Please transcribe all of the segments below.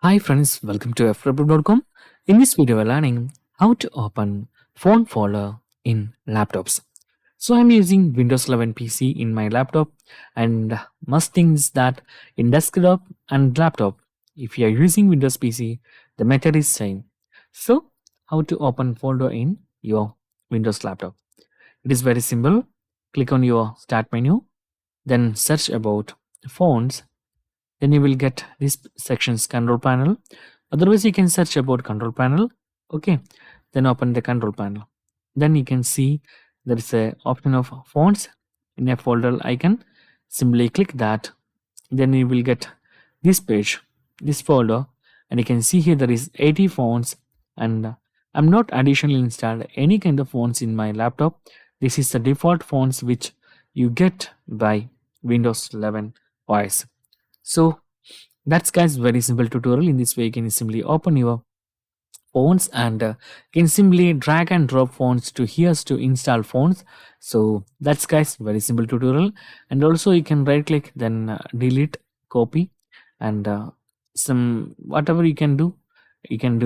Hi friends, welcome to Ftopreview.com. In this video, we're learning how to open phone folder in laptops. So I'm using Windows 11 PC in my laptop, and must thing is that in desktop and laptop, if you are using Windows PC, the method is same. So how to open folder in your Windows laptop? It is very simple. Click on your start menu, then search about phones, then you will get this section's control panel. Otherwise you can search about control panel. Okay, then open the control panel. Then you can see there is a option of fonts in a folder icon. Simply click that, then you will get this page, this folder, and you can see here there is 80 fonts. And I'm not additionally installed any kind of fonts in my laptop. This is the default fonts which you get by Windows 11 OS. So that's guys very simple tutorial. In this way you can simply open your phones and can simply drag and drop phones to here to install phones. So that's guys very simple tutorial. And also you can right click, then delete, copy, and some whatever you can do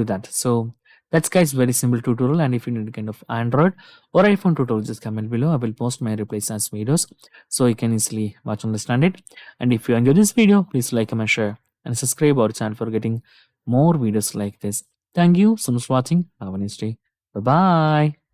that. So that's guys very simple tutorial. And if you need kind of Android or iPhone tutorial, just comment below. I will post my replies as videos so you can easily watch and understand it. And if you enjoy this video, please like, comment, share, and subscribe our channel for getting more videos like this. Thank you so much for watching. Have a nice day. Bye bye.